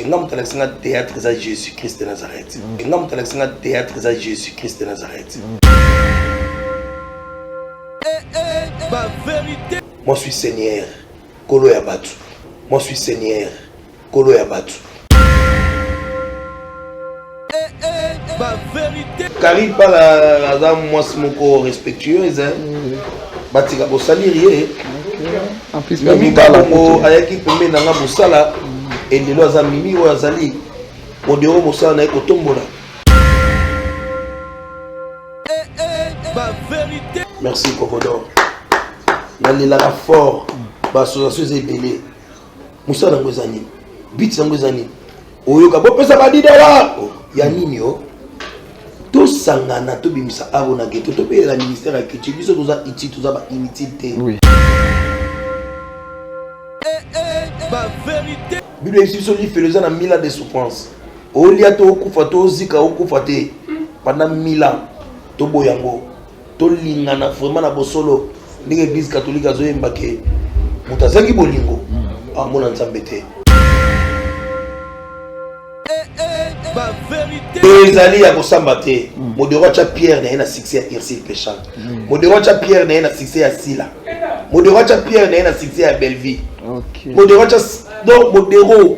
Ngam talaksinga théâtre za Jésus-Christ de Nazareth. Ngam talaksinga théâtre za Jésus-Christ de Nazareth. Moi suis Seigneur, Kolo Yabatu. Moi suis Seigneur, Kolo Yabatu. Car il parle à moi mon respectueux, batika bosalirie. En plus, il parle ayaki pembe nanga bosala et de lois amimi ou azali. Modéro bosala na ekotombola. Merci Kokodor. Nalilaka fort bassociation ebele. Musa na ngozani. Bit na ngozani. Oyoka bopesa badidela. Ya nini yo? To sangana to bimisa abo na geto to pe la ministère ya culture biso toza iti toza ba inutile. Oui. Ba vérité. Bible ici so li fait na 1000 ans de souffrance. Olia to okufa to zika okufa te pendant 1000 ans. To boyango. To lingana vraiment na bosolo. Ndenge église catholique azoyemba ke mutazaki bolingo. Amona nzambe te. Ezali ya kosamba te. Modero cha Pierre na na succès ya Irsil Péchant. Modero cha Pierre na succès ya Sila. Modero cha Pierre na succès ya Belleville. OK. Modero cha donc modero.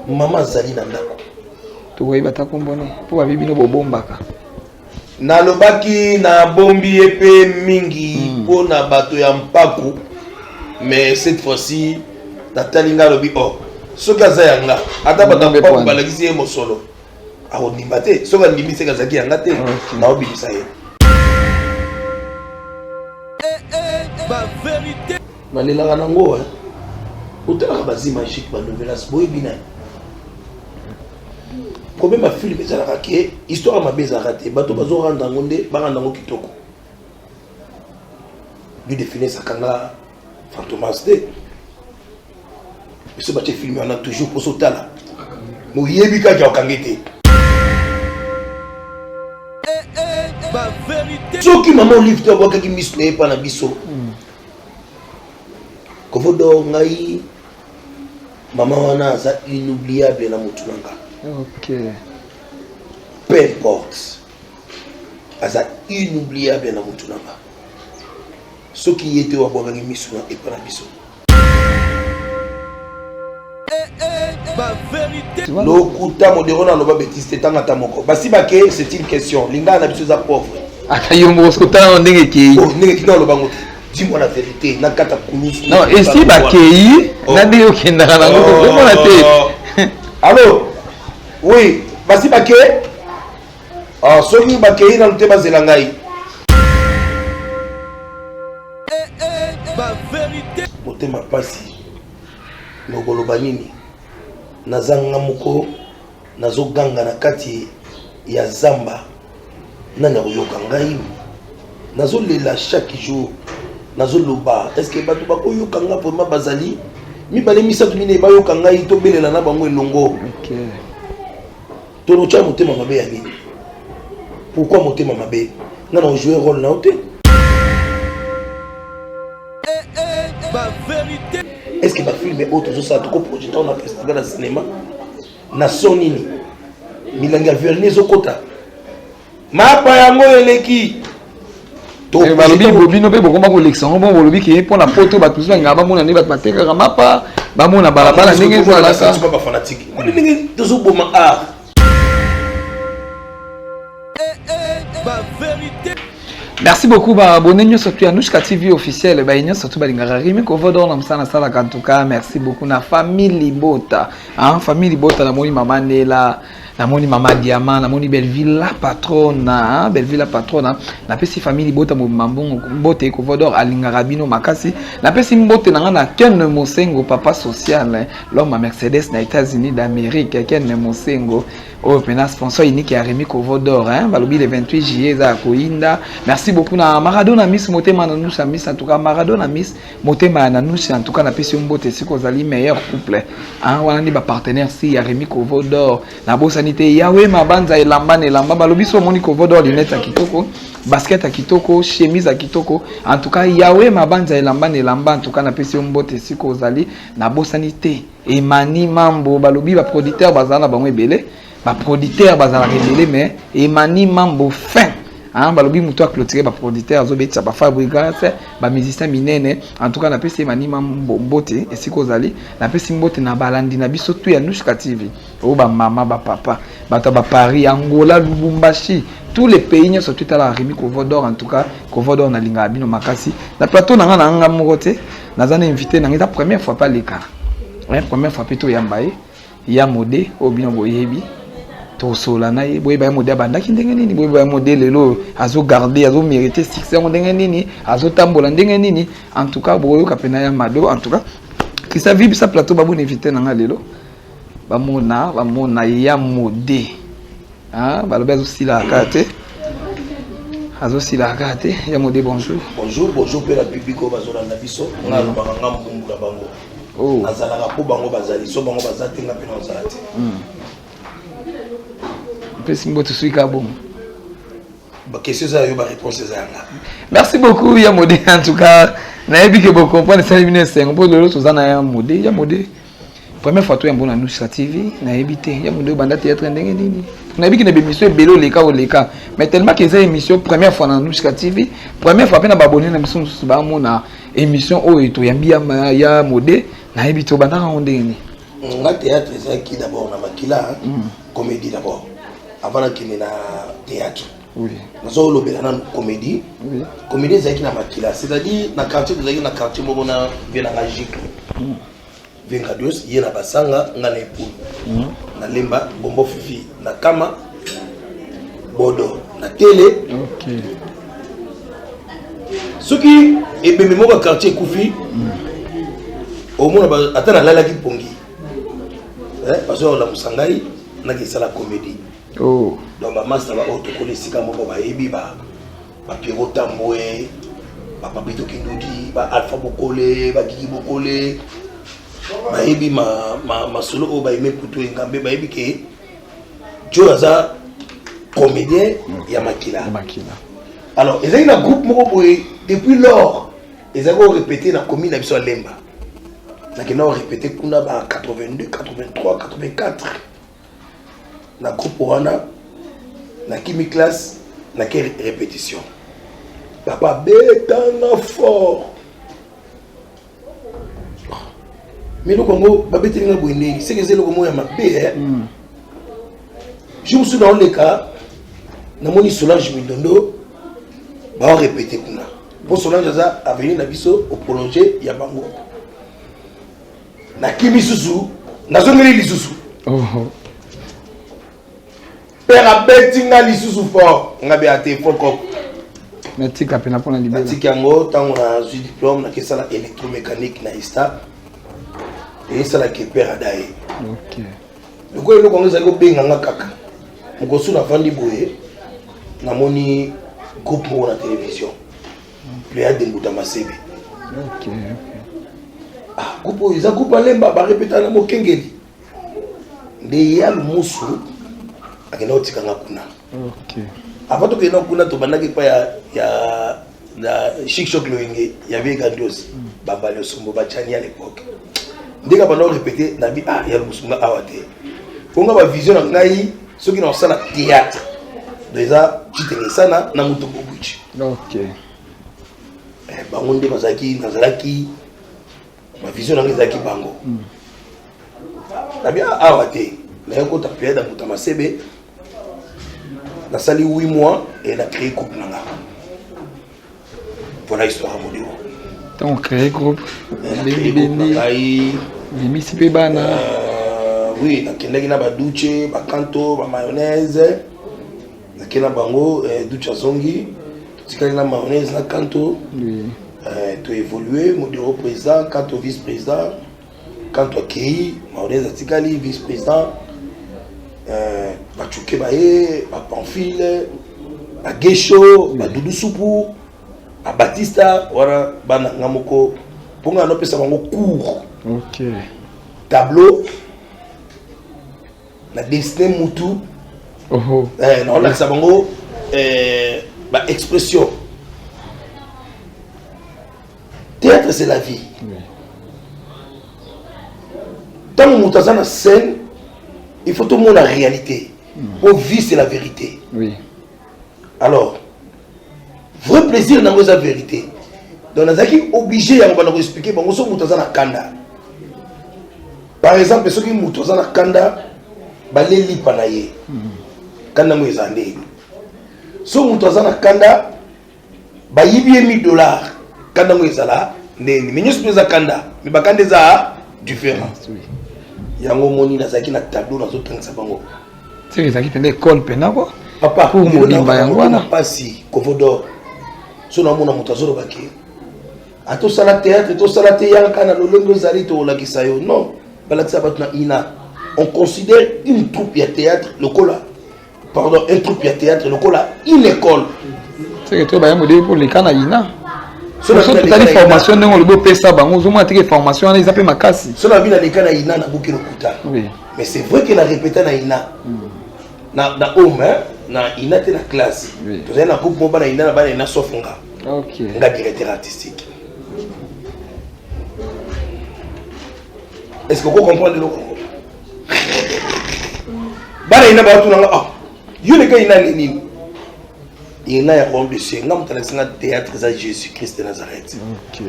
Maman zali na ndako. To weba ta kombone. Po ba bibi no bobombaka. Na lobaki na bombi epe mingi po na bato ya mpaku. Mais cette fois-ci Natalinga lobi oh soka zayanga ata batapo balakisi mosolo aho nimbate soka ndimise kazaki yanga te na obibisa ye ba vérité malela nango utaka bazi magique ba novelas boy bina problème a film ezalaka ke histoire mabeza raté bato bazo rendre ngonde ba rendre ngo kitoko du définir sakanga Fantomas de ce bache film on a toujours pour sauter là mo yebi ka ja okangete ba vérité soki maman livre to boka ki miss ne pa na biso ko vodo ngai maman wana za inoubliable na mutu nanga. OK. Peu importe aza inoubliable na mutu nanga. Ce qui était au bois de mission et pas la mission. Lokuta modérona loba betiste tanga tamoko. Basi bake c'est une question. Linga na biso za pauvre. Akayombo skuta on ndenge ki. Oh ndenge ki na loba ngote. Dis-moi la vérité, na kata kulus. Non, et si bakei na de okenda na ngoto ko na te. Allô? Oui, basi bake. Ah, soki bakei na lute bazela ngai. Motema pasi nokoloba nini nazanga moko nazoganga na kati ya zamba nani akoyoka ngai nazolela chaque jour nazoloba est-ce que bato bakoyoka nga vraiment bazali mibale misato mine bayoka ngai tobelela na bango elongo. OK. Tolocha motema mabe ya nini? Pourquoi motema mabe? Nana jouer rôle na ote? Est-ce que ma film est autre chose à tout projet on a festival de cinéma na sonini milanga vernis okota mapa yango eleki to balobi bobino pe bokoma ko lection bon bolobi ki pour la photo ba tous nga ba mona ne ba bateka mapa ba mona balabala ndenge ezala ka c'est pas fanatique ndenge tozo boma art ba vérité. Merci beaucoup ba abonné surtout à Anushka TV officiel ba enya surtout ba lingara rimi ko vodo na msana sala en tout cas merci beaucoup na famille Bota hein famille Bota na moni mama Nela na moni mama Diamant na moni Belleville la patronne hein Belleville la patronne na pesi famille Bota mo mambongo Bote ko vodo alingara bino makasi na pesi mbote na ngana Ken Mosengo papa social l'homme à Mercedes na États-Unis d'Amérique Ken Mosengo Oh, maintenant, sponsor unique à Rémi Kovodor, hein, Balobi le 28 juillet, à Koinda. Merci beaucoup na Maradona Miss Motema Nanouche Miss, en tout cas, Maradona Miss Motema Nanouche, en tout cas, na Pession Bote, c'est qu'on a les meilleurs couples. Hein, on a des partenaires si, à Rémi Kovodor, na Bossanité, Yahweh, Mabanza et Lamba, Balobi, so Moni Kovodor, lunettes à Kitoko, basket à Kitoko, chemise à Kitoko, en tout cas, Yahweh, Mabanza et Lamba, en tout cas, na Pession Bote, c'est qu'on a na Bossanité, et Mani Mambo, Balobi, producteur, Bazana, Bangwe Belé. Ba producteur bazala rebelle mais Emani Mambo fin hein balobi muto a clôturer ba producteur azobetisa ba fabricant ba musicien minene en tout cas na pesi Emani Mambo mbote esiko zali na pesi mbote na balandi na biso tu ya Nushka TV o ba mama ba papa bato ba Paris Angola Lubumbashi tous les pays nyonso tu tala Rémi Kovodor en tout cas Kovodor na linga bino makasi na plateau na nga mokote nazana invité na ngita première fois pas leka première fois plutôt yambaye ya modé obino boyebi to sola na ye boye ba modé abandaki ndenge nini boye ba modé lelo azo garder azo mériter succès ndenge nini azo tambola ndenge nini en tout cas boyo kapena ya mado en tout cas qui sa vie sa plateau babu invité na nga lelo ba mona ya modé ah balobe azo sila kate ya modé bonjour pe la publico bazola na biso na banga mbumbu la bango oh azalaka po bango bazali so bango bazate nga pe na bazate merci beaucoup Yamodé en tout cas nayebi que beaucoup comprendre ça libine c'est on peut le chose na Yamodé première fois toi yambo na Nushka TV nayebi te Yamodé banda théâtre ndenge nini nayebi que na émission belo leka mais tellement que ça émission première fois na Nushka TV première fois pe na babonné na mission ba mona émission o eto yambi ya Modé nayebi to banda ka ndenge ni nga théâtre c'est qui d'abord na makila comédie d'abord avant qu'il y ait théâtre. Oui. Nous avons une comédie. Oui. Comédie, c'est na makila. C'est-à-dire, dans le quartier, nous avons un quartier où on a un gicle. Vingadus, il y a un basanga, il y a un époux. Na lemba, bombo fifi, na kama, bodo, na télé. Ok. Ce qui est bien, mon quartier Koufi, au moins, attends, la qui pongi. Parce que la musangai, na qui c'est la comédie. Oh. Donc ma master va autocoller si comme on va ébi ba Pierrot Tamboué, ba Papito Kindudi, ba Alpha Bokole, ba Gigi Bokole, ba ébi ma solo o ba aimé Poutou Ngambe ba ébi que Joe Aza comédien ya makila. Alors ils ont un groupe moko depuis lors ils ont répété na commune na biso Lemba. Na kena répété kuna ba 82, 83, 84. Na groupe wana na kimi classe na quelle répétition papa betanga fort mais le Congo ba betinga boyné c'est que c'est le Congo ya mabé je me suis dans le cas na moni Solange Mindondo ba répéter kuna pour Solange za a venir na biso au prolonger ya bango na kimi susu na zongeli lisusu père abetinga lisusu fort ngabe ate foko natika pena pona libela natika ngo tango na zu diplôme na kesala électromécanique na ISTA et ça la ke père adaye OK loko le kongo za ko benga nga kaka moko suna fandi boye na moni groupe mo na télévision le a denguta masebe OK ah groupe za groupe Lemba ba répéter na mokengeli de ya musu akena otikanga kuna OK avant to kena kuna to banaki pa ya chic choc loenge ya vega ndos baba le sombo bachani à l'époque ndika bana répéter na bi ya musunga awate ponga ba vision ngai soki na sala théâtre déjà chitenge sana na muto bobuchi OK bango nde bazaki nazalaki ma vision ngai zaki bango na bi awate na yoko ta période à Mutama Sebe. Na sali 8 mois et elle a créé groupe nanga. Voilà l'histoire à Modéo. Donc créé groupe. Limisi pe bana. Oui, na kendaki na ba duche, ba kanto, ba mayonnaise. Na kena bango duche zongi. Tikali na mayonnaise na kanto. Oui. Tu évolué Modéo président, kanto vice-président. Kanto akei, mayonnaise tikali vice-président. Bachuke Baye, Pamphile, Gesho, Doudou Soupou, Batista, voilà, Ngamoko, pour nous, on a cours. Ok. Tableau, la destin Moutou, Oh. on a sabango, expression. Théâtre, c'est la vie. Oui. Tant que nous sommes en scène, il faut tout le monde la réalité. Pour vivre, c'est la vérité. Oui. Alors, vrai plaisir dans la vérité. Donc, nous sommes obligés de expliquer que nous sommes en Kanda. Par exemple, ceux qui sont en Kanda, ils sont panaye. Kanda mo ezande. Ceux qui sont en Kanda, ils ont $1000. Kanda mo ezala. Mais nous sommes en Kanda. Mais Kanda est différent. Yango moni na zaki na tableau na zotangisa bango. C'est ça qui fait l'école pena quoi. Papa, pour modimba yango wana. Pasi Kovodor. So na mona mutazoro baki. Ato sala théâtre, to sala te yanka na lolongo zali to la kisayo. Non, balakisa batna ina. On considère une troupe ya théâtre le cola. Pardon, une troupe ya théâtre le cola une école. C'est que toi ba yambo pour les kana ina. So tu as des formations dans le beau pesa bango zo mwa tike formation na isape makasi. So na bila lekana ina na bukiro kuta. Oui. Mais c'est vrai qu'il a répété na ina. Na homme na ina te na classe. Oui. Tu sais na groupe mo bana ina sofunga. OK. Nga directeur artistique. Est-ce que vous comprenez le bana ina ba tu na ah. Yo le gars ina nini. Il y a un rôle de ce théâtre de Jésus-Christ de Nazareth. Ok.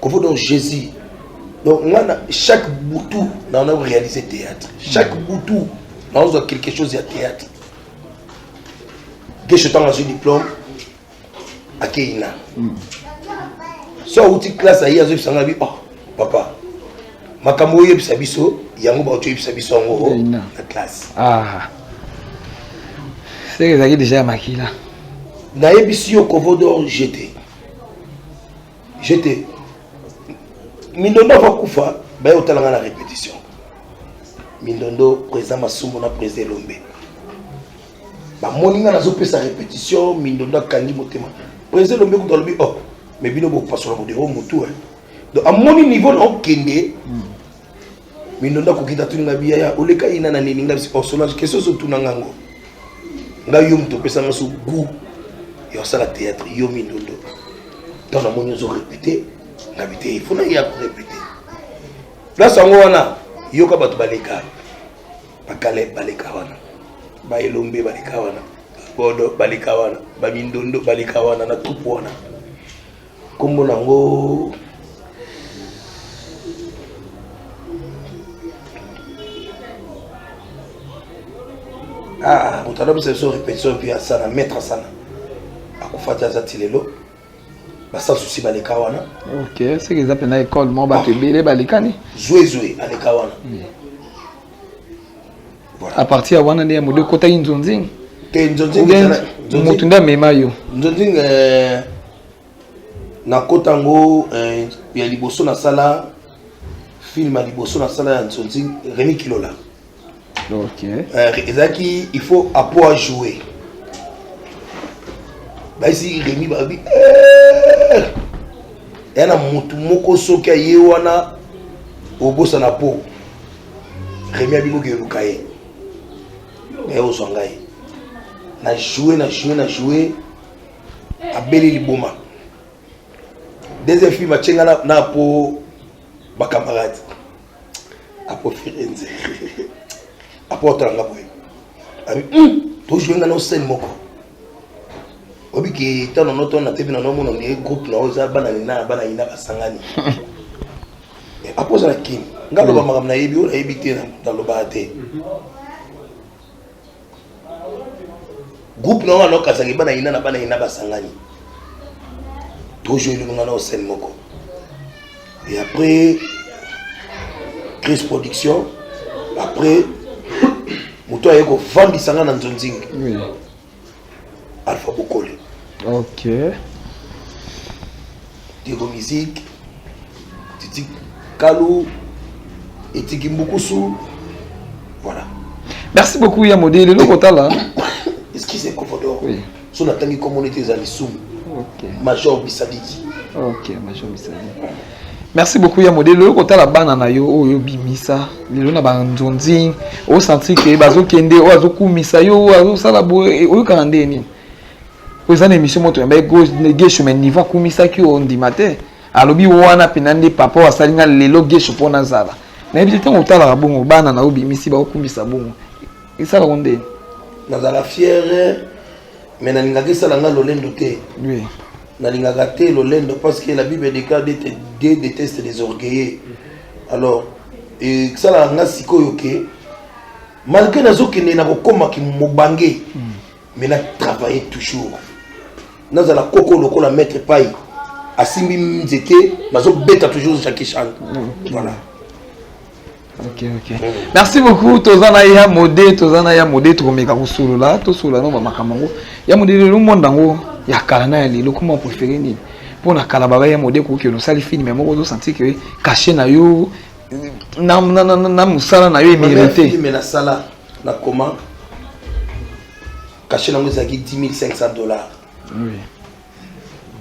Comment donc Jésus. Donc chaque boutou, on a réalisé théâtre. Chaque boutou, on a quelque chose de théâtre. Que je t'en ai un diplôme à Keina. Soit où tu classes à Yazo Sangabi, oh papa, Makambo Yebsabiso, Yango Baucho Yebsabiso en la classe. Ah. C'est que ça déjà maquillé là. Naebisi yo Kovodor jeté. Jeté. Mindondo va kufa, ba yo talanga la répétition. Mindondo président Masumbo na président Lombe. Ba moninga na zo pesa répétition, Mindondo kangi motema. Président Lombe ko tolobi oh, mais bino bo pasola bo de ho mutu hein. Donc à mon niveau na okende. Mindondo ko kita tuninga biya ya oleka ina na nini ngabisi personnage question so tunanga ngo. Nga yo mto pesa ngaso goût et on sala théâtre yo Mindondo dans la monnaie zo répéter ngabité il faut na ya répéter là sango wana yo ka batu baleka bakale baleka wana ba elombe baleka wana bodo baleka wana ba Mindondo baleka wana na troupe wana kombo nango ah, on a besoin de répétition puis à ça, mettre ça. À quoi faire ça tilelo? Bah sans souci baleka wana. OK, c'est qu'ils appellent à l'école mon ba te belé balikani. Jouer baleka wana. Voilà. À partir wana ndi mo de kota inzonzing. Ke inzonzing mutunda mema yo. Inzonzing na kotango ya liboso na sala film à liboso na sala inzonzing Rémi Kilola. OK. Il faut apprendre à jouer. Bah ici Rémi Babi. Il y a un moko soki yewana obosa na po. Rémi Abibo ke lukaye. Mais au songai. Na jouer abeli liboma. Deuxième film a tchenga na po ba camarade. Apo Firenze. Apporte la boue. Tu joues dans scène moko. Obi ki tano noto na TV na no mono ni groupe na oza bana ina basangani. Apporte la kim. Ngalo ba magam na yebi o yebi te na lo ba te. Groupe na no kasaki bana ina basangani. Tu joues dans scène moko. Et après Chris Production, après Mouto ayeko vandi sanga na nzonzing. Oui. Alpha Bokole. OK. Diego Musique, Titi Kalou, Etiki Mbukusu. Voilà. Merci beaucoup ya modèle le kotala. Excusez Commodore. Oui. Son atangi communauté za lisum. OK. Major Bisadiki. OK, Major Bisadiki. Merci beaucoup ya modèle le kotala bana na yo oyo bimisa. Lelo na ba nzonzi o sentir que bazo kende o azo kumisa yo azo sala boye o kande ni. Oza na émission moto ya ge chemin niveau kumisa ki on di matin. Alobi wana penande papa wa salinga lelo ge chopona zala. Na yebi te otala bongo bana na obi misi ba kumisa bongo. Isala onde. Nazala fier mais nalingaki sala nga lolendo te. Oui. Nalingaka te lolendo parce que la Bible déclare Dieu déteste les orgueilleux. Alors et sala nga sikoyo ke malgré nazokende na kokoma ki mobange mais na travailler toujours. Nazala koko lokola maître pai asimbi mzete mazo beta toujours chaque chant. Voilà. OK. Merci beaucoup tozana ya modé tromeka kusula to sula no makamango ya modé le mondango ya kalana ya lelo comment préférer ni pona kala baba ya modé ko ke no sali film moko to sentir que caché na yo na musala na yo mérité mais na sala na comment caché na ngozaki $10,500. Oui.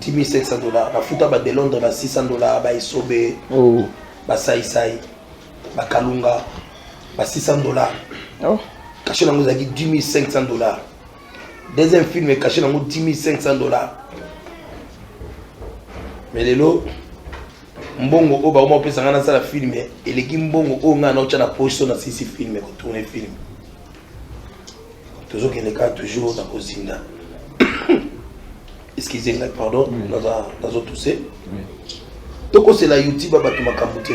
$10,500 la futa ba de Londres ba $600 ba isobe Oh ba sai bakalunga ba $600. Oh caché nango zaki $10,500. Deuxième film caché nango $10,500. Mais lelo mbongo o ba o pesa ngana sala film eleki mbongo o ngana o tshana poche na sisi film ko tourner film. Toujours qu'il est toujours dans Kozinda. Excusez-moi, pardon, dans autres toussé. Donc c'est la YouTube à Batuma Kamouté.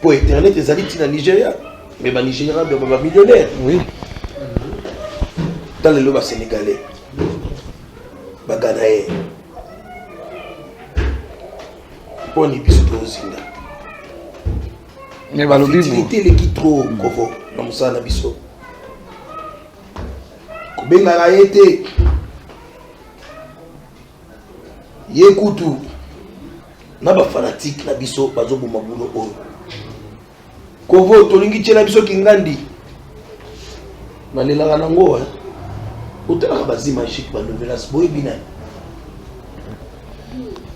Pour Internet, les alliés dans Nigeria. Mais le Nigeria, c'est millionnaire. oui. Dans le loba sénégalais. Baganaé. Pour les bisous de Zinda. Mais balobi l'utilité les qui trop kovo na musana biso. Kobenga la été. Yekutu na ba fanatique na biso bazo boma bulo oyo kovo tolingi tshela biso kingandi na lelanga nango utaka bazima chic ba novelas boy bina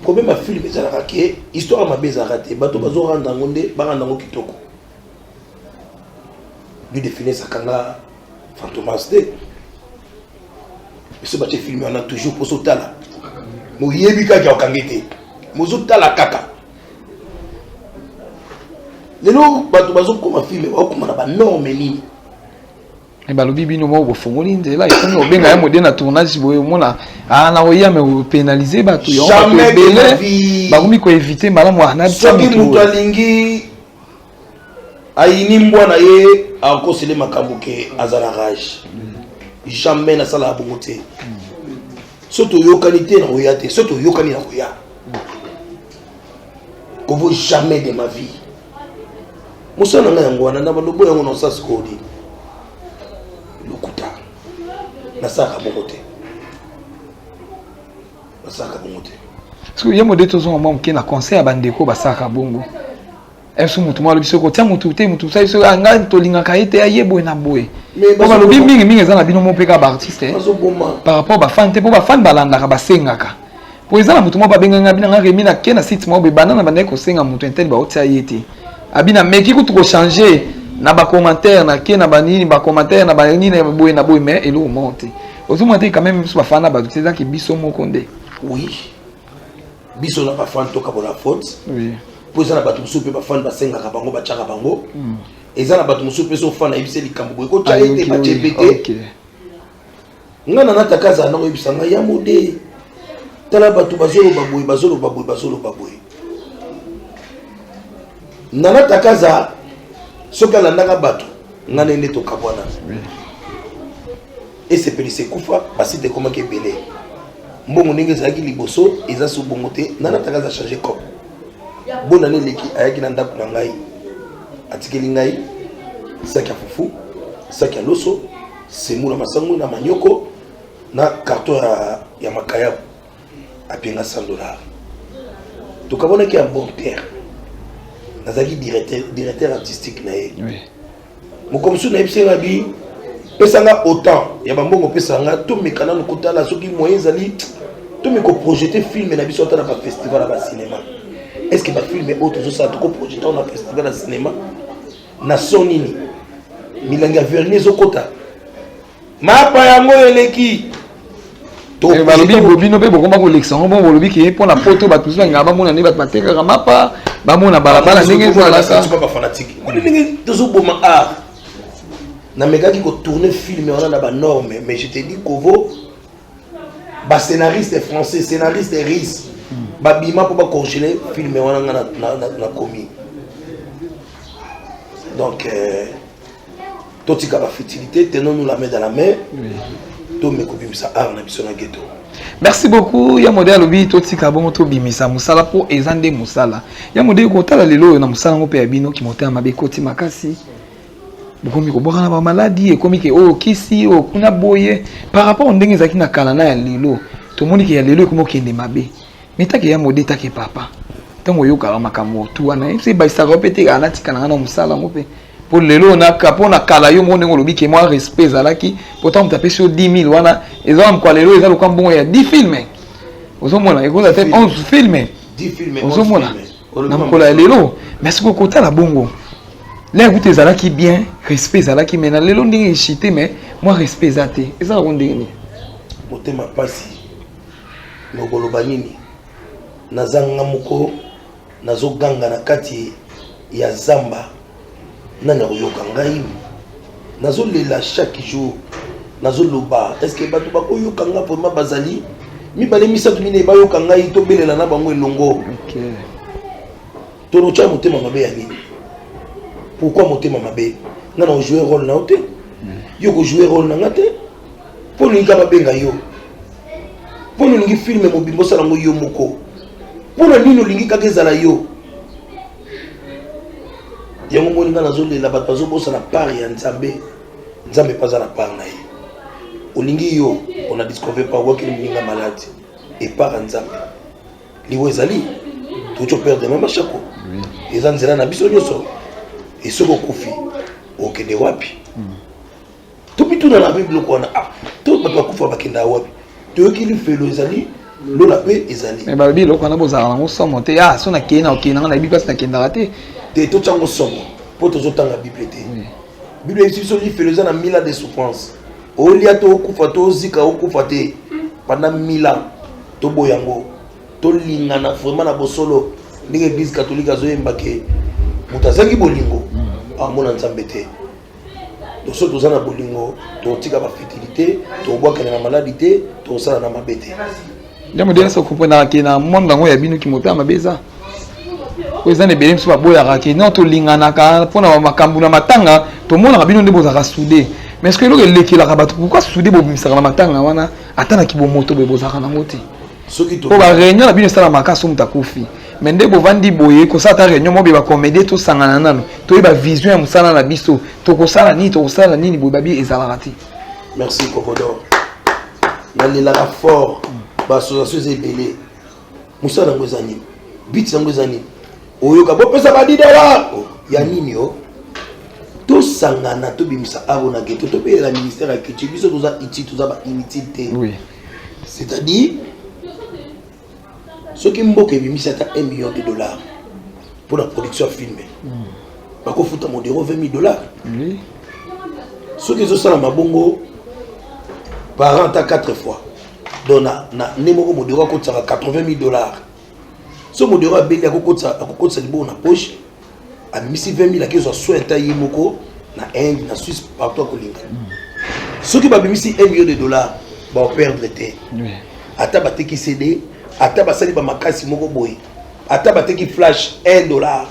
problème a film ezalaka ke histoire mabeza raté bato bazo rendre ngonde ba rendre ngo kitoko du définir sakanga fantomas de ce bache film on a toujours pour sotala moyebi kaka okangete mozotala kaka lelo bato bazokoma filme bakoma na ba norme nini et balobi bino mo bofongoli nzela ifoni obenga ya modé na tournage boye mona na oya me pénaliser bato yo belé bakomi ko éviter malamu na soki mutu alingi ayini mbwa na ye akosele makambo ke azala rage jamais na sala bongo te surtout yokani te na oya te surtout yokani na oya kovo jamais de ma vie musana nga yango wana na balobo yango na sas kodi lokuta na saka bongo te na saka bongo te so ya modé tozo mama mke na conseil abandeko basaka bongo eso mutu mwa lobiso ko tia mutu te mutu sai so anga tolinga kaite ayebo na boye ba balobi mingi eza na bino mo peka ba artiste par rapport ba fan te po ba fan balanda ka basengaka po eza na mutu mo ba benganga bina nga remi na kena site mo be banana ba neko senga mutu intel ba otia yete abina meki ku to changer na ba commentaire na kena ba nini ba commentaire na ba nini na boye mais elo monte ozo monte quand même so ba fana ba teza ki biso mo konde oui biso na ba fan to ka bona faute oui poza na bato musupe ba fan ba senga ka bango ba chaka bango eza na bato musupe so fan na ibise likambo boye ko tya ete ba chepete ngana na takaza na ibisa nga ya modé tala bato bazolo baboy nana takaza soka landanga bato ngana ende to kabwana et c'est pelise kufa basite comment ke belé mbongo ndenge zaki liboso eza so bongo te nana takaza changer cop bona ne leki ayaki na ndako na ngai atikeli ngai saki ya fufu saki ya loso semu na masango na manyoko na carton ya makaya apenga $100 tukabona ki un bon père nazaki directeur artistique na ye mokomsu na epse ngabi pesanga autant ya bambongo pesanga to mekana nokotala soki moyen zali to meko projeter film na biso ta na festival na cinéma. Est-ce que ba film autre zo ça to projeter na festival na cinéma na sonini milanga vernis zokota mapa yango eleki to balobi bobino pe bokomba ko lection bon bolobi ki pour la photo ba tous ngaba mona ne ba bateka mapa ba mona balabala ndenge ezala ka c'est pas fanatique ndenge tozo boma art na megaki ko tourner film on a ba norme mais je te dis Kovo ba scénariste français scénariste russe ba bima pour ba congeler film on na commis donc totika ba futilité tenons nous la main dans la main. To me kobimisa art na biso na ghetto. Merci beaucoup ya modèle lobi totika bongo to bimisa musala po ezande musala ya modèle ko tala lelo na musala ngo pe ya bino ki motema mabe koti makasi bokomi ko bokana ba maladie e komi ke o kisi o kuna boye par rapport ndenge zaki na kala na ya lelo to moni ke ya lelo ko mokende mabe metake ya modèle take papa tango yoka makambo tu wana e ba isa ko pete kana tika na musala ngo pe pour lelo na kapo na kala yo mo ndenge lobi ke moi respect zalaki pourtant on tape sur 10 000 wana ezala kwa lelo ezala kwa mbongo ya 10 films ozomona ekoza te 11 films 10 films ozomona na mkola lelo merci beaucoup tala bongo là écoute zalaki bien respect zalaki mais na lelo ndenge chité mais moi respect zate ezala ko ndenge motema pasi ngoloba nini nazanga moko nazoganga na kati ya zamba nana oyoka ngai nazolela chaque jour nazoloba est-ce que bato bakoyoka nga vraiment bazali mibale misato mine bayoka ngai to belela na bango elongo OK tolocha motema mabe ya nini pourquoi motema mabe nana jouer rôle na ote yo ko jouer rôle na ngate pour ninga babenga yo pour ningi filme mobimbo sala ngo yo moko pour nini lingi kakezala yo yango moni nga nazolela bato bazobosa na part ya nzambe nzambe paza na part na ye olingi yo on a discover pas wakili mninga malade et part ya nzambe liwo ezali tocho perdre mama chako eza nzela na biso nyonso esoko kufi okende wapi topituna na bible kona to bato bakufa bakenda wapi toyokili felo ezali lola pe ezali mais balobi lokona na bozala nango somo te so na kena okena na bible na kendaka te te to chango somo po to zotanga bible te bible ebiso li felo eza na 1000 ans de souffrance olia to okufa to zika okufa te pendant 1000 ans to boyango to lingana vraiment na bosolo ndenge église catholique azoyemba ke moto azangi bolingo amona nzambe te toso toza na bolingo totika bafutilité tobwakana na maladi te tosala na mabe te ndemo de so kupona ke na monde ngo ya bino ki motema mabeza oza ne belé mso baboyaka ke non tolinganaka mpona makambo na matanga tomonaka bino nde bozaka soudé mais est-ce que eloko elekelaka bato pourquoi soudé bobimisaka na matanga wana ata na kibomoto boye bozalaka nango te po baréunion na bino esalamaka so moto akufi mais nde bovandi boye kosala ta réunion mobe bacomédie tosangana nano toyeba vision ya mosala na biso tokosala nini boye babi ezalaka te. Merci Kovodor nalelaka fort baasociation eza ebele mosala yango eza nini biti yango eza nini oyoka bopesa badidela ya nini o tosangana tobimisa aro na geto topelela ministère ya culture biso toza iti toza bainutile te c'est-à-dire soki mboka ebimisi ata 1 million de dollars pour la production filme bakofuta modero 20 000 $. Soki ezosala mabongo par an ata 4 fois donc na nemoko modero akotisaka 80 000 $. So modero abeli akokotisa libo na poche amisi 20 000 akezwa soin ta ye moko na Inde na Suisse partout akolinga soki babimisi 1 million de dollars baoperdre te ata bateki CD ata basali bamakasi moko boye ata bateki flash 1 $,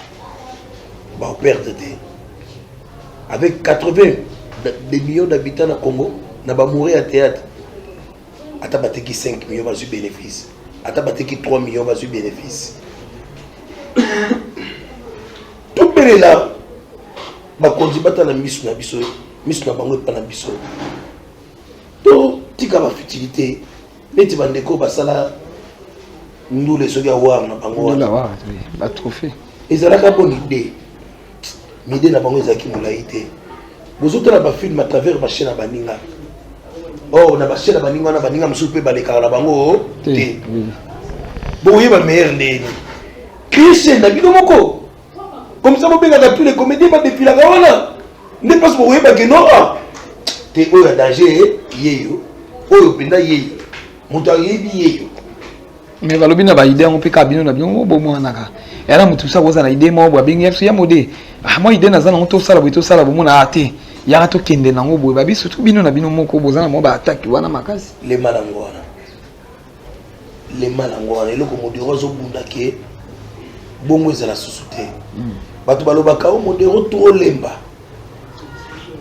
baoperdre te avec 80 des millions d'habitants na Congo na bamourir à théâtre ata bateki 5 millions bazwi bénéfice ata bateki 3 millions bazwi bénéfice tout belela bakonzi batala misu na biso misu na bango epa na biso to tika bafutilité neti bandeko basala ndule soki awar na bango wana batrophée ezalaka bonne idée mide na bango ezalaki molai te vous autres la film à travers ma chaîne à baninga. Oh, na ba chaîne à baninga na baninga musu pe baleka na bango te. Bon, il va meilleur né. Christian na bino moko. Comme ça, vous tous les comédiens depuis la gawana. Ne pas vous voyez que non. T'es au danger, yeyo. Au penda yeyo. Moutayebi yeyo. Mais balobi na ba idée on peut kabino na bien bo mo naka. Era mutu sa woza na idée mo bo bingi ya modé. Ah moi idée na zana on to sala bo mo na ate. Ya to kende na ngo bo ba biso tu bino na bino moko bo zana mo ba attaque wana makasi. Les malangwana. Les malangwana eloko modero zo bunda ke bongo ezala susute. Bato balobaka o modero to lemba.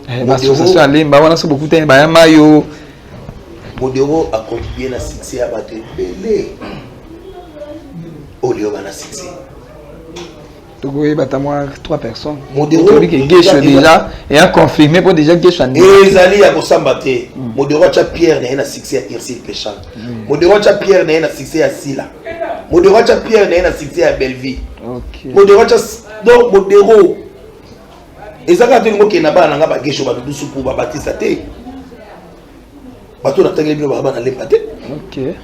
L'association à lemba wana so beaucoup te ba ya mayo. Modero a contribué na succès à battre belé. Olio bana succès. Togoye batamo 3 personnes. Modero qui Gesho déjà et a confirmé pour déjà Gesho. Ezali ya kosambate. Modero cha Pierre na succès à Irsil Péchan. Modero cha Pierre na succès à Sila. Modero cha Pierre na succès à Belleville. OK. Modero cha donc Modero. Ezaka te ngo ke na bana nga ba Gesho ba dusu pour ba Baptiste te. Bato na tangeli bino ba na lempate. OK.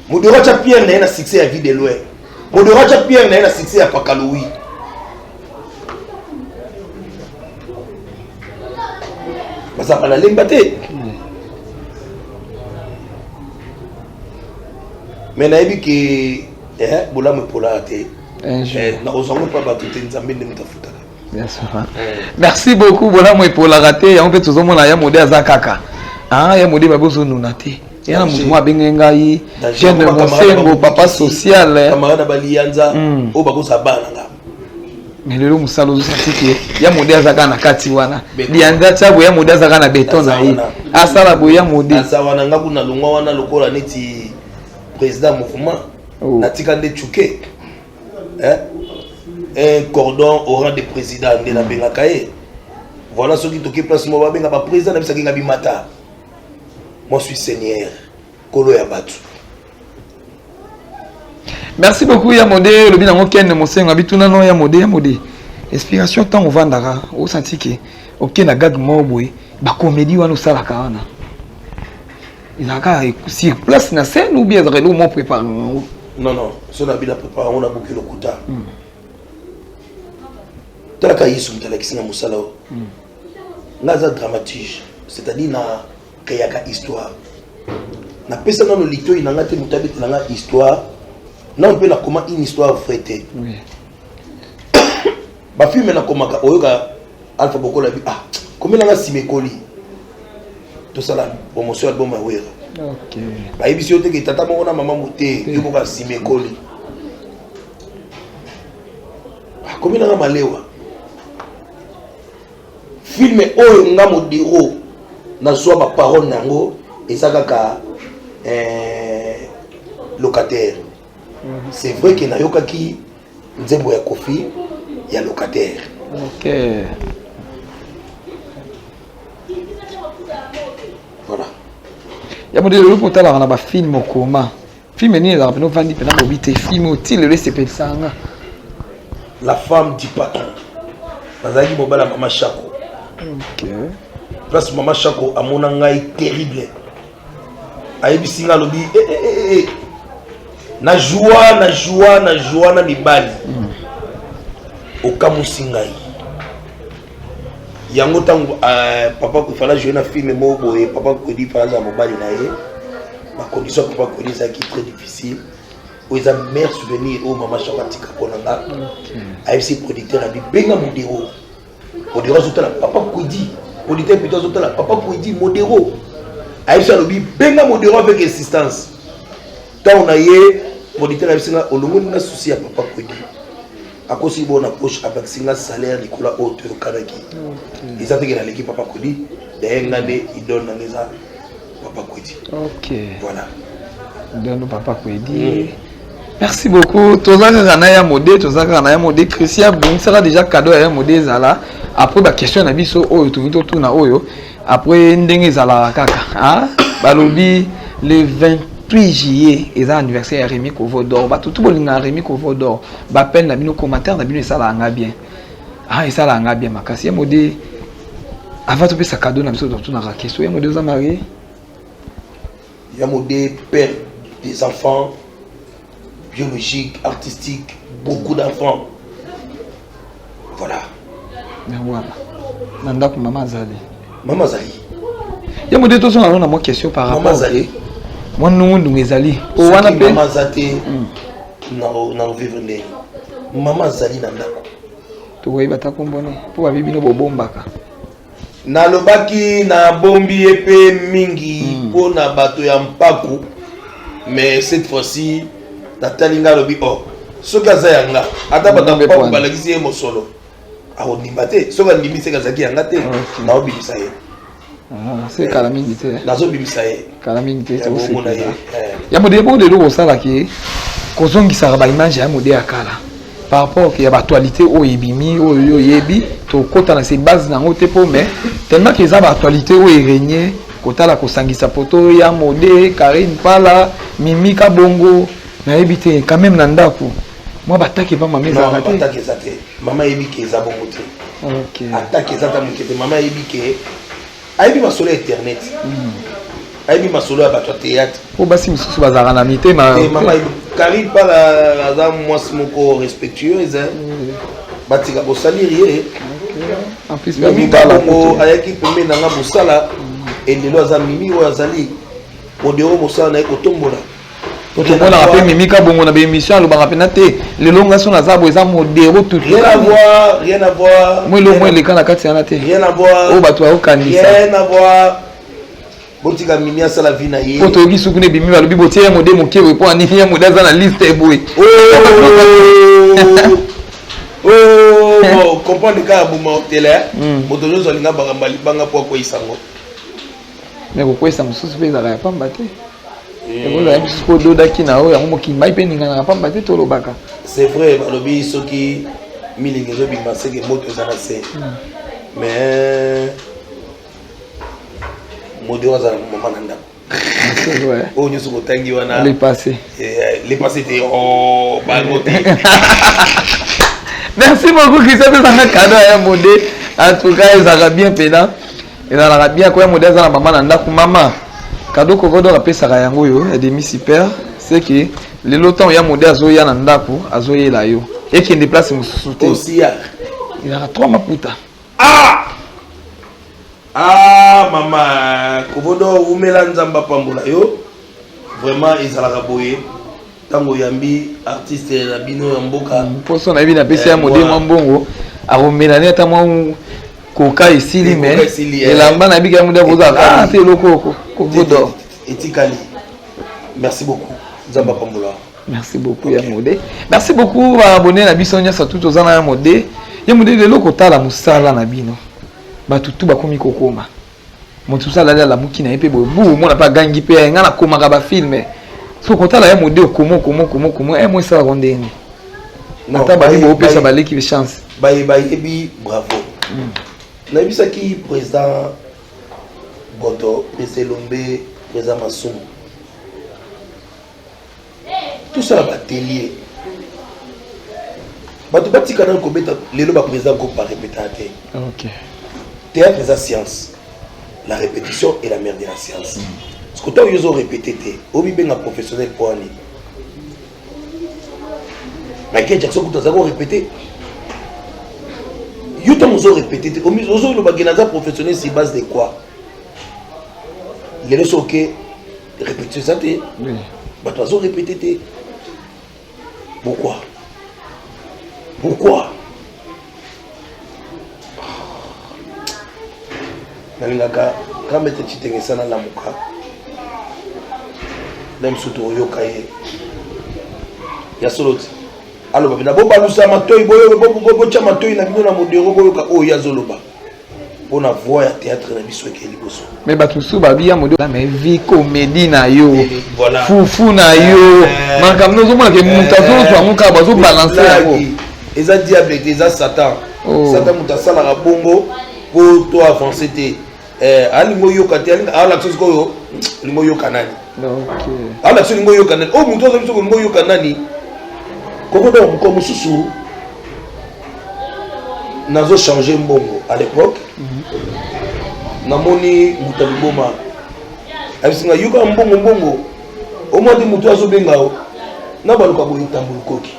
Modero cha Pierre na succès à Vie de Loin. Modero cha Pierre na succès à Pakaloui. Basa ba na lempate. Mais na yebi ke bola me pola te. Na ozongo pa bato te nzambe ndenge tafuta. Bien sûr. Merci beaucoup bola mo pour la rater on peut toujours mona ya modé azakaka. Ah ya modé babozo nunate. Ya mutu mwa benga yi jeune monsengo papa social camarade balianza o bakosa bana nga. Mais lelo musalo zo satiki ya modé azaka na kati wana. Lianza tabo ya modé azaka na beton na yi. Asala bo ya modé. Asa wana nga kuna longwa wana lokola neti président mouvement natika nde chuke. Un cordon au rang de président de la Bengakaye. Voilà ceux qui t'occupent place moi benga ba président na bisaki nga bimata. Moi je suis seigneur Kolo ya batu. Merci beaucoup ya modé le binango ken mosenga bituna no ya modé. Inspiration tant ovandaka o santiki OK na gag mobwe ba comédie wana sala kana. Inaka sur place na scène ou bien relo mo prépare. Non, ce n'a pas préparé, on a beaucoup le kuta. Talaka yisu mtalakisina musalao. Ngaza dramatique, c'est-à-dire na kayaka histoire. Na pesa na no lito inanga te mutabiti na histoire. Na on peut na comment une histoire vraie. Oui. Ba film na komaka oyoka Alpha Bokola bi comme na simekoli. To sala promotion album awera. OK. Ba ebisi yote ke tata moko na mama mote yo boka simekoli. Comme na malewa. Film oyo nga modero na zwa ba parole nango ezaka ka locataire. C'est vrai que na yokaki nzembo ya Kofi ya locataire. OK. Voilà. Ya modelo le potala na ba film okoma. Film ni za peno vandi pena mobité film utile le sepel sanga. La femme du patron. Bazali mobala mama Chako. OK. Place mama Chako amona ngai terrible. Ayebi singa lobi na joie na mibali. Okamu singai. Yango tango papa ko fala jouer na film mo boye papa ko di fala mobali na ye. Ma condition papa ko di ça qui très difficile. Aux meilleurs souvenirs au maman Chako tika konanga. AFC producteur a dit benga modero. Modero zotala papa ko di. Auditeur plutôt zotala papa ko di modero. AFC lobi benga modero avec insistance. Tant on a yé auditeur AFC na olongo na souci à papa ko di. Akosi bona poche avec singa salaire Nicolas Auto Kanaki. Ils ont été dans l'équipe papa ko di. Derrière il donne dans les papa ko di. OK. Voilà. Donne papa ko di. Merci beaucoup. Tozaka na ya modé Christian bon sera déjà cadeau ya modé zala. Après ba question na biso oyo to na oyo. Après ndenge zala kaka. Balobi le 28 juillet eza anniversaire Rémi Kovodor. Ba tout bolinga Rémi Kovodor. Ba peine na bino commentaire na bino sala nga bien. Et ça la nga bien makasi ya modé avant de faire cadeau na biso dans la question, il y a deux mariés. Il y a des pères des enfants biologiques, artistiques, beaucoup d'enfants. Voilà. Mais voilà. Nanda ko maman Zali. Maman Zali. Il y a des deux on a une question par rapport. Maman Zali. Moi nous Zali. O wana pe Maman Zati. Na vivre ndenge. Maman Zali nanda ko. To weba ta kombone. Po ba bibi no bobombaka. Na lobaki na bombi epe mingi po na bato ya mpaku. Mais cette fois-ci natalinga lobi oh. Soka zayanga ata bata mpaku balakisi mosolo. Aho nimbate soka nimbise kazaki yanga te na obimisa ye. Ah, c'est kalamingi te. Nazo bimisa ye. Kalamingi te to se. Ya modebo de lo sala ki kozongisa ba image ya modé akala. Par rapport à l'actualité au ebimi au yebi to kota na se base na ngote po mais tellement que ça actualité au régné kota la kosangisa poto ya modé Karine Pala Mimi Kabongo na ebité quand même na ndako moi bataki pas maman za raté bataki za te maman yebi ke za bongo te OK attaque za ta mukete maman yebi ke aibi masolo internet aibi masolo ya bato théâtre po basi misusu bazara na mité ma maman Karine Pala za mwasi moko respectueuse batika bosaliri en plus Mimi Kabongo ayaki pembe na nga bosala endelo za Mimi o azali modero bosala na ekotombola to mona rappel Mimi Kabongo na émission lo ba rapena te le longa son na zabo eza modero tout rien à voir moi le moins les kana kati yana te rien à voir o bato okanisa rien à voir botika Mimi asala vie na ye poto yoki sukune bimi balobi botie modé mokewe po ani ya modé za na liste eboy oh comprendre ka buma hotel moto nyozo linga bakamba libanga po ko isango mais ko kwesa mususu pe za ya pamba te ebola ya biso ko doda kina o ya moki mai pe ninga na pamba te to lobaka c'est vrai balobi soki milingi zo bima seke moto za na se mais modé za mama nanda c'est vrai o nyoso ko tangi wana les passé te oh bagote. Merci beaucoup Christophe ça un cadeau à modé en tout cas ils aura bien pédant et dans la bien quoi modé za na maman nanda ku mama cadeau ko vodo rapé ça yango yo et demi super c'est que le lotant ya modé azo ya na ndako azo yela yo et qui déplace mususu te aussi ya il a 3 maputa mama kovodo umela nzamba pambola yo vraiment ezalaka boye tango yambi artiste na bino ya mboka poso na bina pesi ya modé mwa mbongo aromela ne ta mwa koka esili mais elamba na bika modé boza ka te loko kovodo etikali merci beaucoup nzamba pambola merci beaucoup ya modé merci beaucoup ba abonné na biso nya sa tout ozana ya modé ya modé de loko tala musala na bino batutu bakomi kokoma motu sala la muki na epe bo mona pa gangi pe nga na koma ba film so kotala ya modé komo moi ça rondeni nata ba bo pesa ba l'équipe chance baye bi bravo na bisa ki président Bodo président Lombe président Masum tout ça ba télé batu batika na ko beta lelo ba président ko pa répéter OK théâtre c'est la science. La répétition est la mère de la science. Ce que toi, ils ont répété, obi benga professionnel pour aller. Michael Jackson, vous avez répété. Ils ont répété. Omi ozo le baginaza professionnel c'est base de quoi? Les leçons que répétition ça t'es. Oui. Bah toi, ils ont répété. Pourquoi? nalingaka kamete chitengesa na lamuka nem suto yoka ye ya soloti aloba bina bo balusa matoi boyo bo chama matoi na bino na modero boyoka o ya zoloba pona voix ya théâtre na biso ke liboso mais batusu babia modelo mais vie comédie na yo voilà fufu na yo makamno zo mona ke mutazo so amuka bazo balancer yako eza diable eza satan satan mutasala ka bongo pour toi avancer te alingo yoka te ala chose ko lingo yoka nani OK ala chose lingo yoka nani o muntu ozo biso lingo yoka nani koko do ko mususu nazo changer mbongo à l'époque namoni mutaliboma abisinga yuka mbongo omodi mutu azobenga o na baluka boyi tambulukoki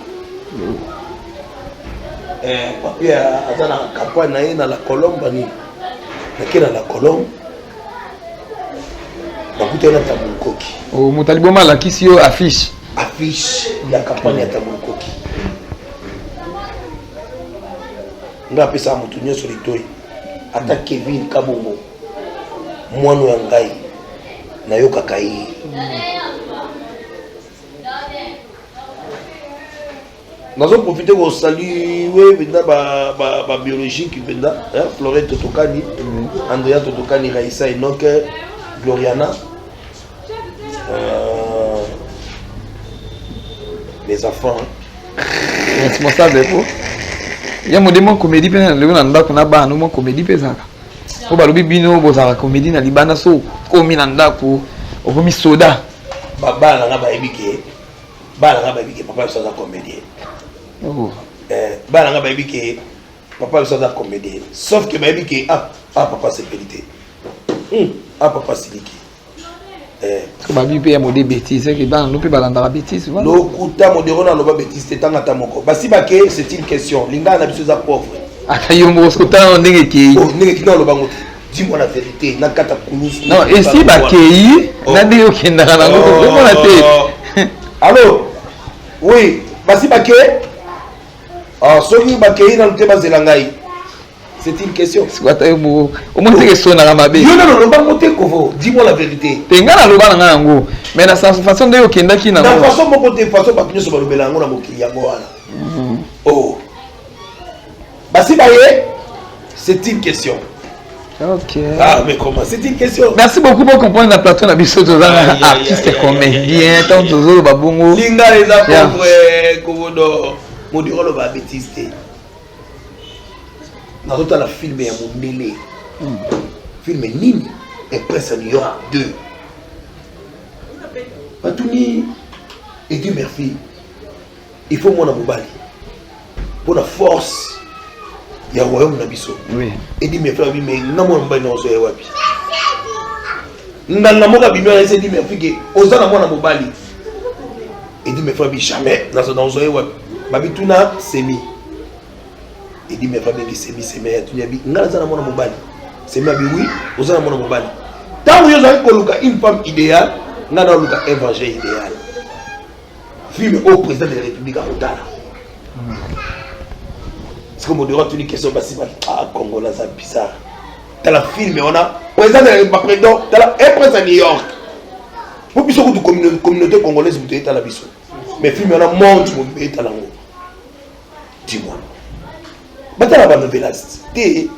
papier aza na campagne na ye na la Colombe ni nakena la Colombe bakuta na tambulukoki mutaliboma alakisi yo affiche ya campagne ya tambulukoki nga pesa mutu nyonso litoi ata Kevin Kabongo mwano ya ngai nayokaka ye nazo profiter ko saluer benda ba biologique benda Florette Totokani Andrea Totokani Raissa Enoch Gloriana les enfants responsable pour ya modemo comédie pe na lelo na ndako na bana mo comédie pe zaka ko balobi bino bozaka comédie na libanda so komi na ndako okomi soda bana nga baibike papa biso za comédien bana nga baibike papa biso za comédien sauf que baibike papa c'est qualité papa siliki ko babi pe ya modé bêtise que bana no pe balanda bêtise voilà lokuta modéro na loba bêtise te tanga ta moko basi bake c'est une question linga na biso za pauvre akayombo skota ndenge ki ndenge ki na loba ngote dis-moi la vérité na kata kulus non et si bakei na de okenda na ngo ko na te allô oui basi bake soki bakei na luteba zelangai c'est une question squata yo au moins c'est que sona na mabe yo na loba ngote kovo dis-moi la vérité tenga na loba na ngo mais na façon de okenda ki na ngo na façon moko te façon bakinyo so balobela ngo na mokili yango wana basi baye c'est une question. Ok. Ah, mais comment? C'est une question. Merci beaucoup pour comprendre la plateau na biso to za artiste comédien tant toujours babongo. Linga les pauvres komodo modiro lo ba bêtise. Na rota la film ya mondele. Film nini et presse New York 2. Batuni et Dieu merci. Il faut mon abobali. Pour la force ya royaume na biso. Oui. Et dit mes frères mais ngamo mbani ozo ya wapi. Nganga moka bimyo ese dit mes frères ozana mwana mobali. Et dit mes frères jamais na zo ozo ya wapi. Babituna semi. Et dit mes frères bi semi ya tunya bi ngala zana mwana mobali. Semi bi oui, ozana mwana mobali. Tant yo za ko luka une femme idéale, ngana luka évangile idéal. Film au président de la République à Otala. Parce que mon droit tu dis question basi Congo là c'est bizarre. T'as la film on a président de la président t'as la prince à New York. Pour biso ko communauté congolaise vous êtes à la biso. Mais film on a monde vous êtes à la ngo. Dis-moi. Batala ba noveliste. Té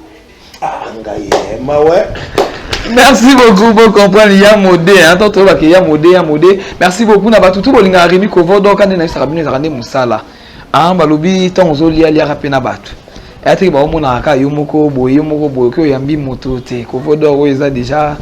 ngaye ma ouais. Merci beaucoup pour comprendre ya modé hein tant to ba ke ya modé. Merci beaucoup na batutu bolinga Rémi Kovo donc quand na sabine za rande musala. Balobi tonzo lia rapena batu ati ba omona ka yo moko boye ko yambi moto te Kovodo o eza déjà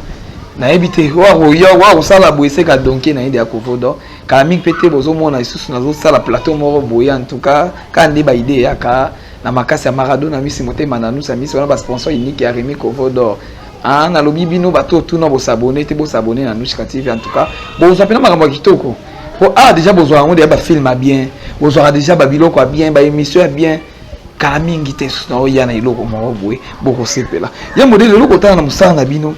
na ebité wa sala boye se ka donké na ide ya Kovodo ka mingi pete bozo mona isusu na zo sala plateau moko boye en tout cas ka ndi ba idée ya ka na makasi ya Maradona misi motema na nusa misi wana ba sponsor unique ya Rémi Kovodo na lobi bino bato tuna bo s'abonner na Nushka TV en tout cas bo zapena makambo kitoko déjà besoin on ba film bien besoin déjà ba biloko bien ba émission bien kala mingi te so ya na iloko mo boye boko sepela ya modèle loko tana na musala na bino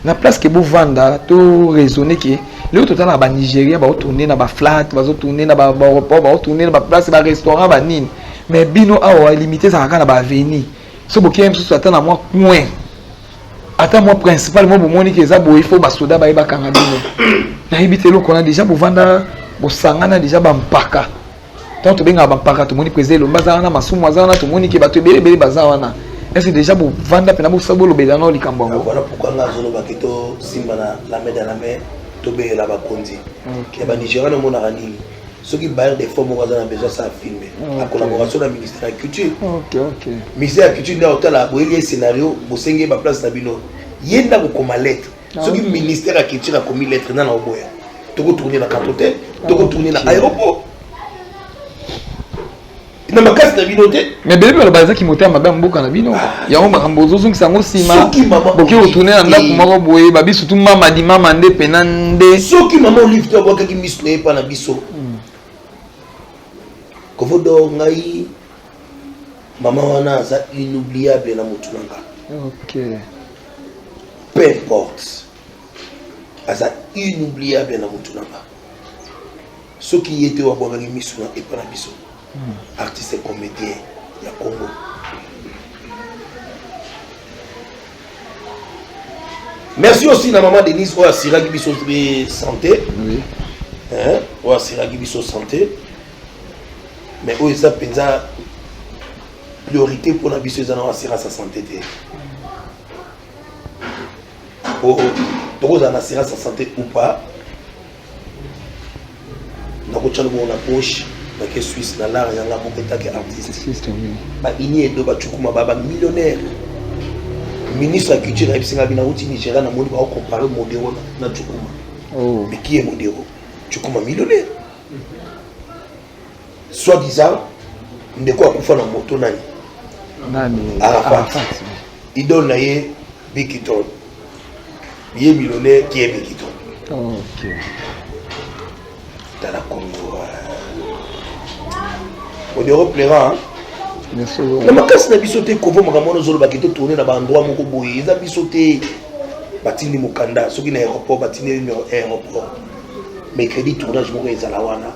na place que bo vanda to raisonner que le total na ba Nigeria ba tourner na ba flat ba tourner na ba aéroport ba tourner na ba place ba restaurant ba nini mais bino awa limité ça na ba avenue so bo kiem so atana moi coin ata moi principal mo bo moni que za bo il faut ba soda ba ba kanga bino na ibité loko na déjà bo vanda bosangana déjà bampaka tant to benga bampaka to moni président lombaza na masumu azana to moni ke bato belé baza wana est-ce déjà bo vanda pena bo sabolo bedano likambo ngo voilà pourquoi ngazo ba keto simba na la main dans la main to be la ba konzi ke ba Nigeria no mona rani soki bayer des formes azana besoin ça filmer la collaboration na ministère de la culture OK ministère de la culture na hôtel la boeli scénario bo senge ba place na bino yenda ko koma lettre soki ministère de la culture a commis lettre na oboya to ko tourner na cantoté to ko tourner na aéroport na makasi na bino te mais bele bele baza ki moteur mabe mboka na bino ya on makambo zozung sango sima boki retourner na ndako moko boye babi surtout mama di mama nde pena nde soki mama olive to boka ki miso na pa na biso ko vodo ngai mama wana za inoubliable na mutu nanga OK peu importe aza inoubliable na mutu nanga soki yete wa boka ki miso na pa na biso artiste et comédien ya Congo. Merci aussi à maman Denise pour assurer que biso santé. Oui. Hein? Pour assurer que biso santé. Mais où ça pensa priorité pour la biso za na assurer sa santé té. Oh, donc on assurer sa santé ou pas. Na ko tshalo na poche. Que Suisse na la yanga boketa ke artiste ba ini edo ba chukuma baba millionnaire ministre de la culture epsinga bina uti Nigeria na moni ba comparer modelo na chukuma mais qui est modelo chukuma millionnaire soit disant ndeko akufa na moto nani Arafat idole na ye Bikiton ye millionnaire qui est Bikiton OK dans la Congo on est repérant na makasi na biso te kovo makambo zolo bakete tourner na ba endroit moko boye eza biso te batini mukanda soki na aéroport batini numéro 1 aéroport mercredi tournage moko ezala wana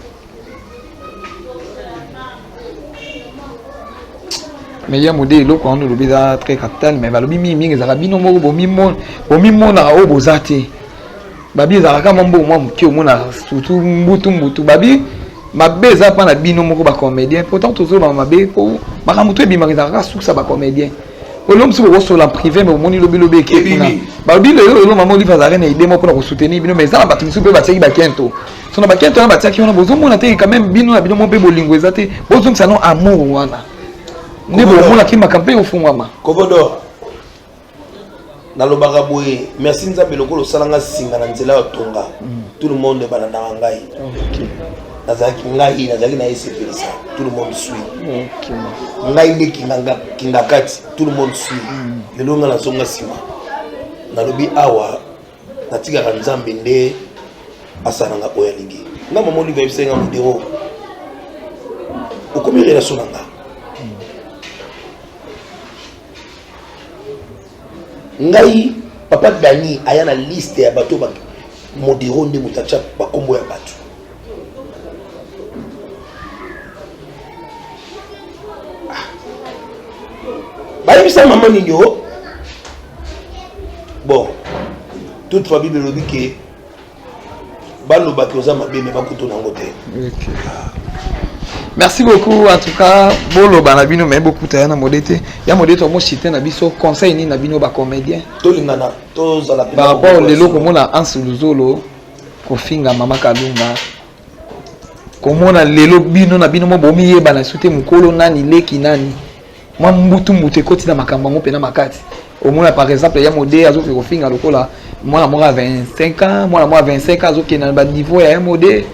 mais ya modèle ko on le biza très capital mais balobi mingi ezala bino moko bomi na o bozate babi ezala kama mbo mwa mki omona surtout mbutu babi mabe za pa na bino moko ba comédien pourtant toujours ba mabe ko makambo to ebima ka suksa ba comédien olom so bo so la privé mais omoni lobi ekuna ba bi le mama olive azare na idée moko na ko soutenir bino mais za ba timisu pe ba tsaki ba kento so na ba kento na ba tsaki ona bozo mona te quand même bino na bino mo pe bolingo ezate bozo ça non amour wana ne bo mona ki makampe au fond mama kobodo na lobaka boye merci nzambe lokolo salanga singa na nzela ya tonga tout le monde bana na ngai OK nazaki ngai nazaki na esepelisa tout le monde suit OK ngai nde kinga kati tout le monde suit lelo nga nazonga sima nalobi awa natikaka nzambe nde asalanga oyo alingi nga mama olive ebisenga modero okomi relation na nga ngai papa Dani aya na liste ya bato ba modero nde mutacha bakombo ya bato bayebisa mama ninyo bon toute famille belobi ke balobaki oza mabe me bakutu nango te. Merci beaucoup en tout cas bolo bana bino mais beaucoup ta na modete ya modete mo chité na biso conseil ni na bino ba comédien to lingana to zala pe par rapport lelo ko mona ansuluzolo ko finga mama kalunga ko mona lelo bino na bino mo bomi yeba na sute mukolo nani leki nani mwa mbutu mbutu koti na makambo ngo pena makati au moins par exemple ya modé azo ko finga lokola moi 25 ans moi 25 ans azo ke na ba niveau ya modé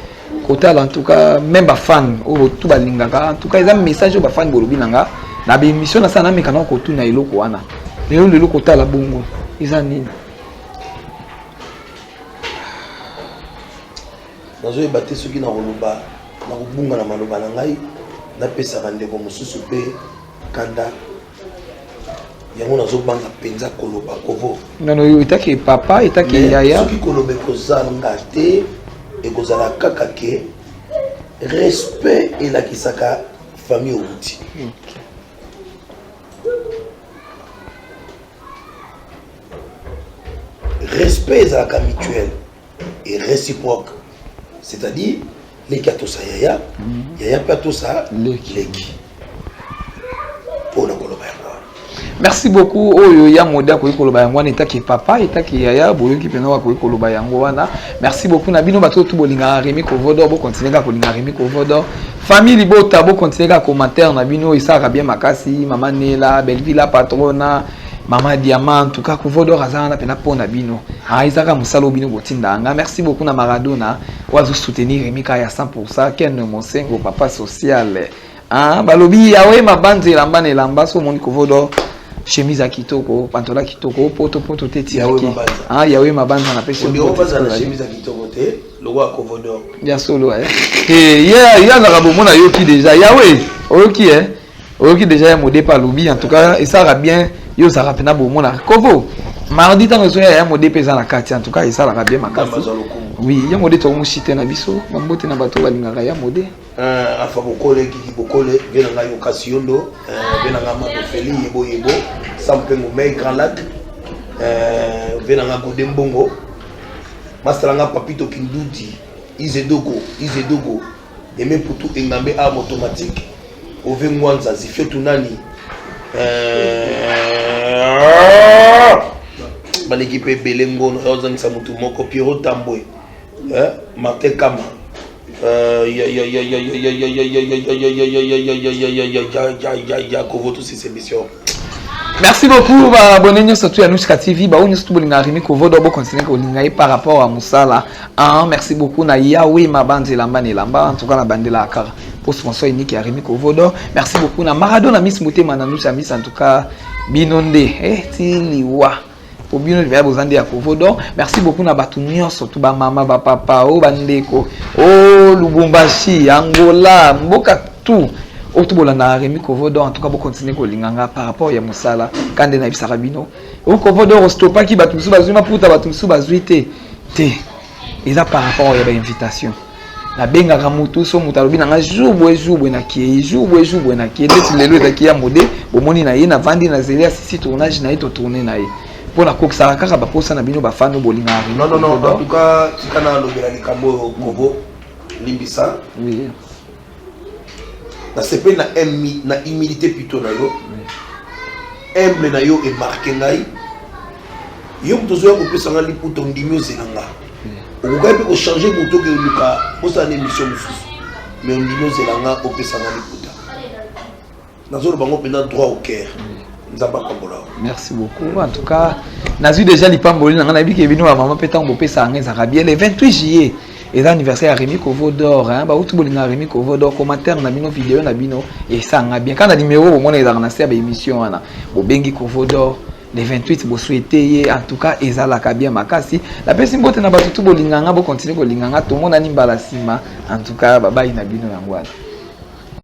en tout cas même ba fan ou tout ba lingaka en tout cas ils ont message ba fan bolobi nanga na ba émission na sana mekana ko tuna eloko wana lelo kota la bongo ils ont nini nazo ebate soki na koloba na kubunga na maloba na ngai na pesa bandeko mosusu pe kanda yango nazo banga penza koloba kovo non itaki papa itaki yaya soki koloba kozanga te et kozala kaka ke respect elakisaka famille outi respect ezalaka mutuel et réciproque c'est-à-dire leki atosa yaya yaya mpe atosa leki mpona koloba yango. Merci beaucoup oyo ya moda ko ikoloba yango wana etaki papa etaki yaya boyoki pena wa ko ikoloba yango wana. Merci beaucoup na bino bato tout bolinga Remi Kovodo bo continuer ka kolinga Remi Kovodo famille Bota bo continuer ka commentaire na bino isaka bien makasi mama Nela Belleville patrona mama Diamant en tout cas Kovodo razana pena pona bino isaka musalo bino botinda nga. Merci beaucoup na Maradona wazo soutenir Remi ka ya 100% Ken Mosengo papa social Ah, balobi yawe mabanze lamba ne lamba so moni kovodo chemise à kitoko, pantalon kitoko, poto teti. Ah, yawe mabanza na pesi. Ndio baza na chemise à kitoko te, le roi kovodo. Ya solo ya na rabo mona yoki déjà yawe. Oki Oki déjà modé par lobby en tout cas et ça va bien yo ça rapena bo mona. Kovo. Mardi tant que ya modé pesa na kati en tout cas et ça va bien makasi. Oui, ya modé to mushite na biso, mambote na bato balingaka ya modé. Afa bokole kiki bokole venanga yo kasiondo venanga mabofeli yebo sampengo mai grand lac venanga godembongo mastranga papito kinduti izedogo et même pour tout engambe arme automatique au vengwanza zifetu nani l'équipe belengo ozang samutu moko Pierrot Tambwe Martin Kama merci beaucoup abonné nous surtout à Nushka TV ba on surtout bolinga rimi ko vodo bo continuer ko linga par rapport à Musala merci beaucoup na Yawe mabandi lamba ne lamba en tout cas la bandela akara pour sponsor unique ya rimi ko vodo merci beaucoup na Maradona Miss Mutema na Nusha Miss en tout cas binonde tiliwa pour bien le bozandi ya kovodo merci beaucoup na batu nyonso to ba mama ba papa o bandeko o Lubumbashi Angola mboka tout otubola na remi kovodo en tout cas bo continuer ko linganga par rapport ya musala kande na bisaka bino o kovodo rostopa ki batu musu bazuma puta batu musu bazuite te eza par rapport ya ba invitation na benga kamutu so mutalobi na jour na ki jour na ki deti lelo ezaki ya mode bomoni na ye na vandi na zelia sisi tournage na ye to tourner na ye pour la coque ça kaka ba posa na bino ba fano bolinga non en tout cas tikana lobela likambo kobo limbisa oui na sepe na humilité plutôt na yo humble na yo et marqué ngai yo mtozo ko pesa ngali puto ndimio zelanga okokai pe ko changer moto ke luka posa na émission mususu mais ndimio zelanga o pesa ngali puta nazo bango pena droit au cœur. Merci beaucoup. En tout cas, nazu déjà l'ipamboli na na biki bino maman petan bo pesa ngeza rabia le 28 juillet et l'anniversaire à Rémi Kovodor hein ba utu bolinga Rémi Kovodor commentaire na bino vidéo na bino et ça nga bien quand na numéro au mona ezana na serbe émission wana bo bengi Kovodor le 28 bo souhaiter en tout cas ezala ka bien makasi la pesi mbote na batutu bolinga nga bo continuer bolinga nga to mona ni mbala sima en tout cas baba ina bino yango wana